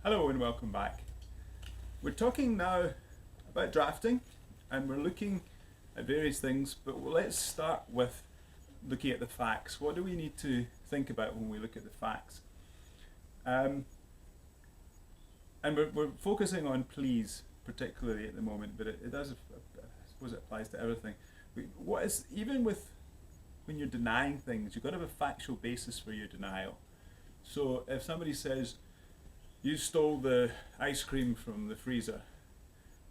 Hello and welcome back. We're talking now about drafting and we're looking at various things, but let's start with looking at the facts. What do we need to think about when we look at the facts? And we're focusing on please particularly at the moment, but it does, I suppose it applies to everything. Even with when you're denying things, you've got to have a factual basis for your denial. So if somebody says, you stole the ice cream from the freezer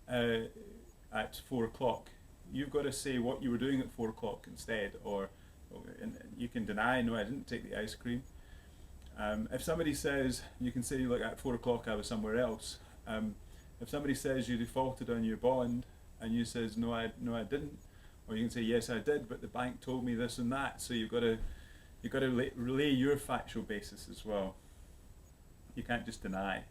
at 4 o'clock, you've got to say what you were doing at 4 o'clock instead, and you can deny, no, I didn't take the ice cream. If somebody says, you can say, look, at 4 o'clock I was somewhere else. If somebody says you defaulted on your bond and you says, no, I didn't, or you can say, yes, I did, but the bank told me this and that. So you've got to relay your factual basis as well. You can't just deny.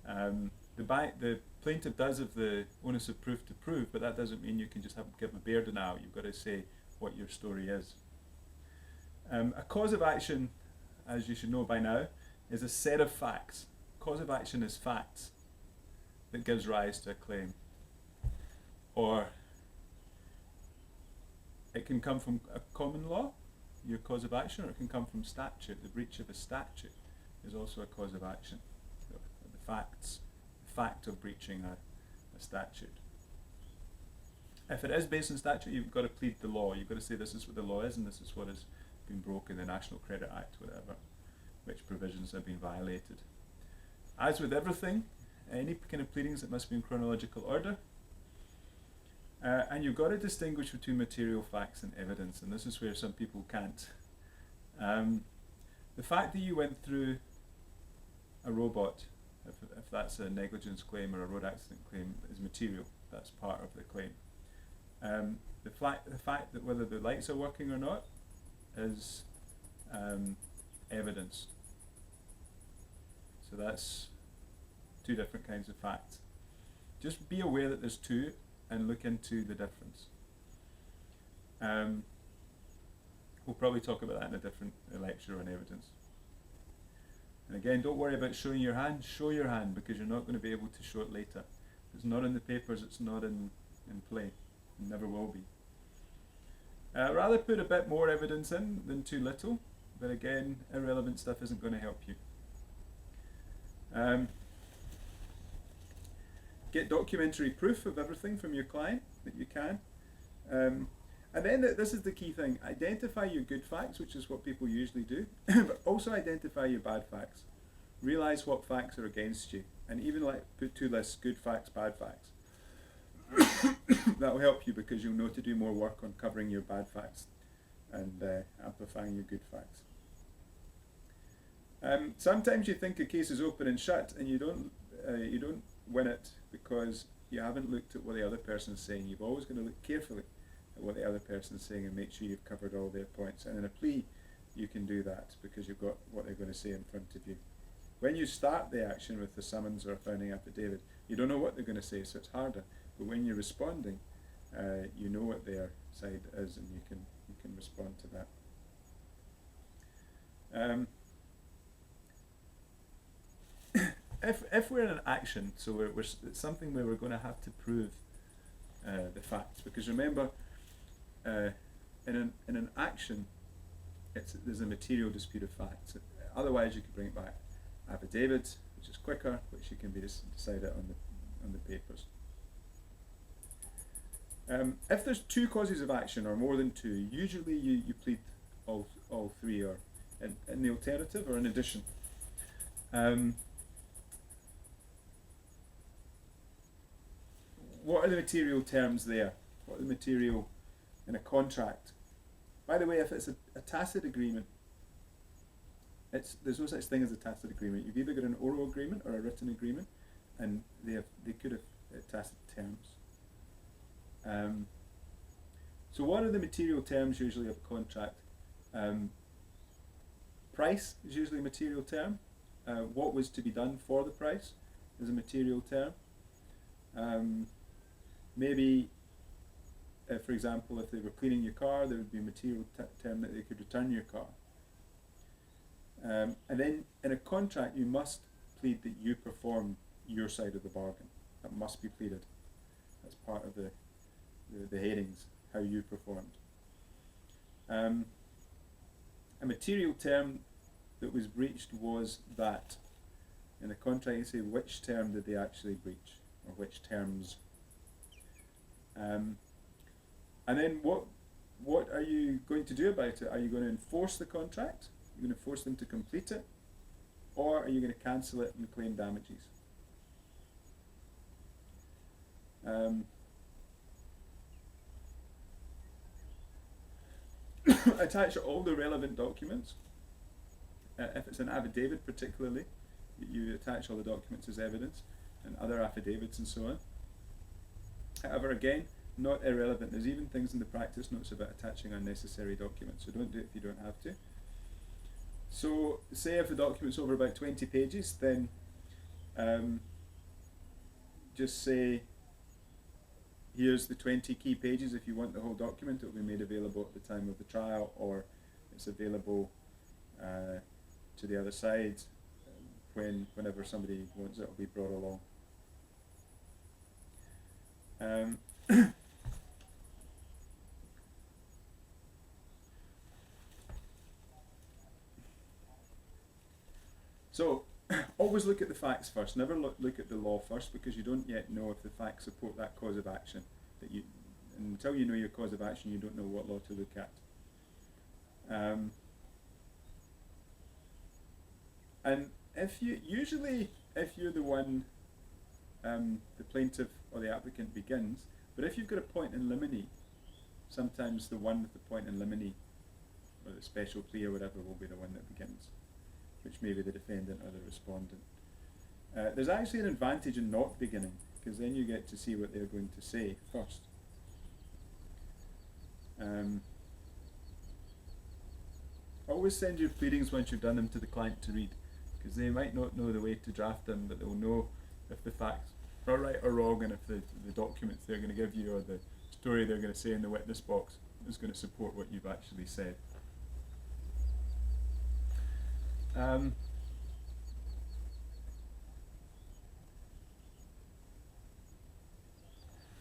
The plaintiff does have the onus of proof to prove, but that doesn't mean you can just give a bare denial. You've got to say what your story is. A cause of action, as you should know by now, is a set of facts. Cause of action is facts that gives rise to a claim. Or it can come from a common law, your cause of action, or it can come from statute. The breach of a statute is also a cause of action. The fact of breaching a statute. If it is based on statute, you've got to plead the law. You've got to say this is what the law is and this is what has been broken, the National Credit Act, whatever, which provisions have been violated. As with everything, any kind of pleadings, it must be in chronological order. And you've got to distinguish between material facts and evidence, and this is where some people can't. The fact that you went through a robot, if that's a negligence claim or a road accident claim, is material. That's part of the claim. The fact that whether the lights are working or not is evidence. So that's two different kinds of facts. Just be aware that there's two and look into the difference. We'll probably talk about that in a different lecture on evidence. And again, don't worry about showing your hand. Show your hand, because you're not going to be able to show it later. If it's not in the papers, it's not in play. It never will be. Rather put a bit more evidence in than too little, but again, irrelevant stuff isn't going to help you. Get documentary proof of everything from your client that you can. And then this is the key thing. Identify your good facts, which is what people usually do, but also identify your bad facts. Realize what facts are against you, and even put two lists, good facts, bad facts. That will help you, because you'll know to do more work on covering your bad facts and amplifying your good facts. Sometimes you think a case is open and shut, and you don't win it because you haven't looked at what the other person is saying. You've always got to look carefully at what the other person is saying and make sure you've covered all their points. And in a plea, you can do that because you've got what they're going to say in front of you. When you start the action with the summons or a founding affidavit, you don't know what they're going to say, so it's harder. But when you're responding, you know what their side is, and you can respond to that. If we're in an action, so it's something where we're going to have to prove the facts, because remember, in an action, there's a material dispute of facts. Otherwise, you could bring it back affidavits, which is quicker, which you can be decided on the papers. If there's two causes of action or more than two, usually you plead all three, or in the alternative or in addition. What are the material terms there? What are the material in a contract? By the way, if it's a tacit agreement, there's no such thing as a tacit agreement. You've either got an oral agreement or a written agreement, and they could have tacit terms. So what are the material terms usually of a contract? Price is usually a material term. What was to be done for the price is a material term. Maybe, for example, if they were cleaning your car, there would be a material term that they could return your car. And then in a contract, you must plead that you perform your side of the bargain. That must be pleaded. That's part of the headings, how you performed. A material term that was breached was that. In the contract you say which term did they actually breach, or which terms. And then what are you going to do about it? Are you going to enforce the contract? Are you going to force them to complete it? Or are you going to cancel it and claim damages? Attach all the relevant documents. If it's an affidavit particularly, you attach all the documents as evidence, and other affidavits and so on. However, again, not irrelevant. There's even things in the practice notes about attaching unnecessary documents, so don't do it if you don't have to. So, say if the document's over about 20 pages, then just say, here's the 20 key pages. If you want the whole document, it will be made available at the time of the trial, or it's available to the other side whenever somebody wants it, it will be brought along. So, always look at the facts first. Never look at the law first, because you don't yet know if the facts support that cause of action. And until you know your cause of action, you don't know what law to look at. And if you're the one, the plaintiff or the applicant begins, but if you've got a point in limine, sometimes the one with the point in limine, or the special plea or whatever, will be the one that begins, which may be the defendant or the respondent. There's actually an advantage in not beginning, because then you get to see what they're going to say first. Always send your pleadings once you've done them to the client to read, because they might not know the way to draft them, but they'll know if the facts are right or wrong, and if the documents they're going to give you or the story they're going to say in the witness box is going to support what you've actually said.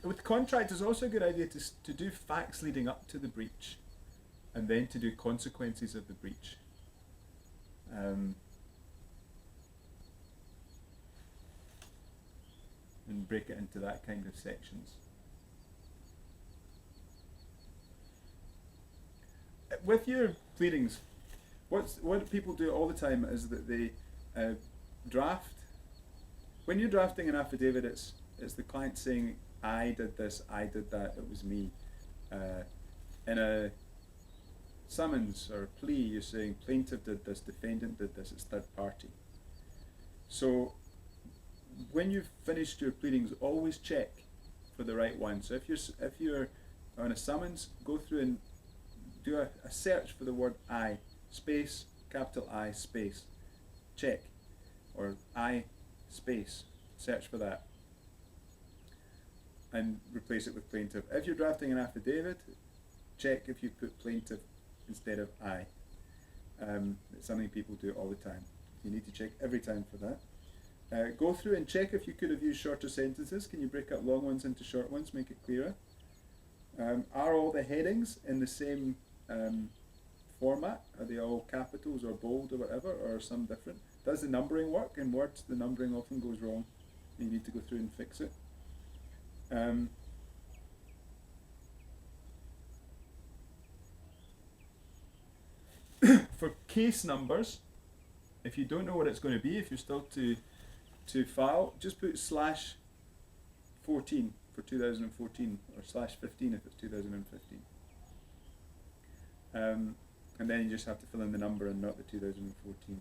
With contract, it's also a good idea to do facts leading up to the breach, and then to do consequences of the breach. And break it into that kind of sections. With your pleadings, what people do all the time is that they draft. When you're drafting an affidavit, it's the client saying, I did this, I did that, it was me. In a summons or a plea, you're saying plaintiff did this, defendant did this, it's third party. So when you've finished your pleadings, always check for the right one. So if you're on a summons, go through and do a search for the word I, space, capital I, space, check, or I, space, search for that, and replace it with plaintiff. If you're drafting an affidavit, check if you put plaintiff instead of I. It's something people do all the time. You need to check every time for that. Go through and check if you could have used shorter sentences. Can you break up long ones into short ones, make it clearer? Are all the headings in the same format? Are they all capitals or bold or whatever, or some different? Does the numbering work? In Word, the numbering often goes wrong. You need to go through and fix it. For case numbers, if you don't know what it's going to be, if you're still to file, just put /14 for 2014, or /15 if it's 2015. And then you just have to fill in the number and not the 2014.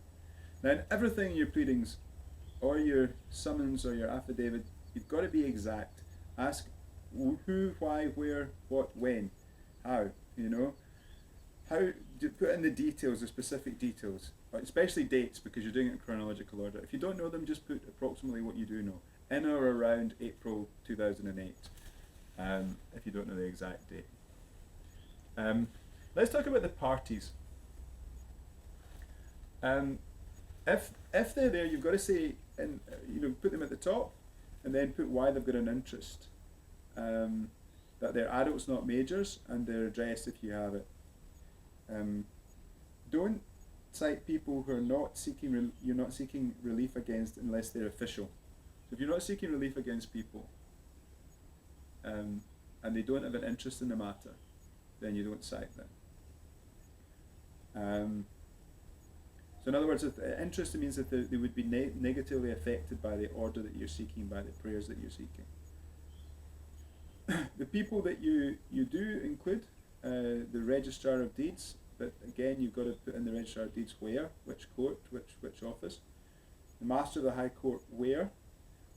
Now, in everything in your pleadings, or your summons, or your affidavit, you've got to be exact. Ask who, why, where, what, when, how, you know. How do put in the details, the specific details, especially dates, because you're doing it in chronological order. If you don't know them, just put approximately what you do know, in or around April 2008, if you don't know the exact date. Let's talk about the parties. if they're there, you've got to say, and put them at the top, and then put why they've got an interest. That they're adults, not majors, and their address if you have it. Don't cite people who are not seeking you're not seeking relief against unless they're official. So if you're not seeking relief against people, and they don't have an interest in the matter, then you don't cite them. So in other words, if interest means that they would be negatively affected by the order that you're seeking, by the prayers that you're seeking. The people that you do include, the Registrar of Deeds, but again you've got to put in the Registrar of Deeds where, which court, which office. The Master of the High Court where,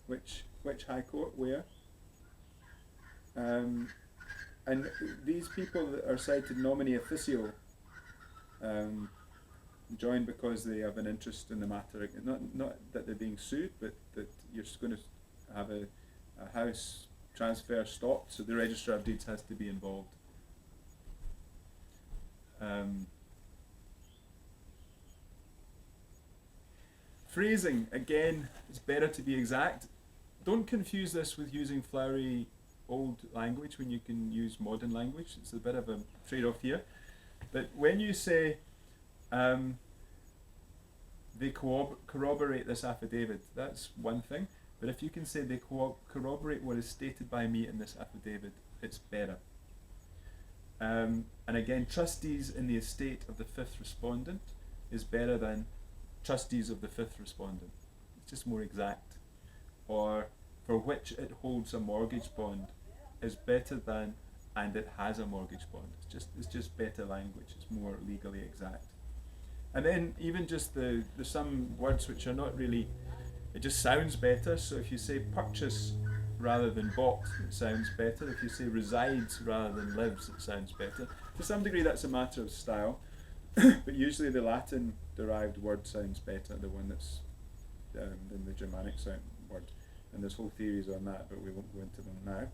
which High Court where. And these people that are cited nomine officio, joined because they have an interest in the matter, not that they're being sued, but that you're going to have a house transfer stopped, so the Registrar of Deeds has to be involved. Phrasing, again, it's better to be exact. Don't confuse this with using flowery old language when you can use modern language. It's a bit of a trade-off here. But when you say they corroborate this affidavit, that's one thing. But if you can say they corroborate what is stated by me in this affidavit, it's better. And again, trustees in the estate of the fifth respondent is better than trustees of the fifth respondent. It's just more exact. Or for which it holds a mortgage bond is better than and it has a mortgage bond. It's just better language. It's more legally exact. And then even just there's some words which are not really, it just sounds better. So if you say purchase rather than bought, it sounds better. If you say resides rather than lives, it sounds better. To some degree that's a matter of style, but usually the Latin derived word sounds better, the one that's than the Germanic sound word. And there's whole theories on that, but we won't go into them now.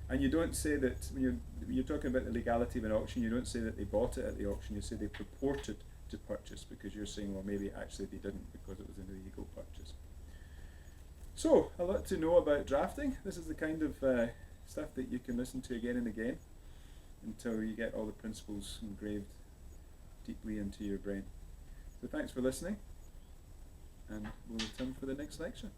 And you don't say that, when you're talking about the legality of an auction, you don't say that they bought it at the auction, you say they purported to purchase, because you're saying, well, maybe actually they didn't because it was an illegal purchase. So, a lot to know about drafting. This is the kind of stuff that you can listen to again and again until you get all the principles engraved deeply into your brain. So thanks for listening, and we'll return for the next lecture.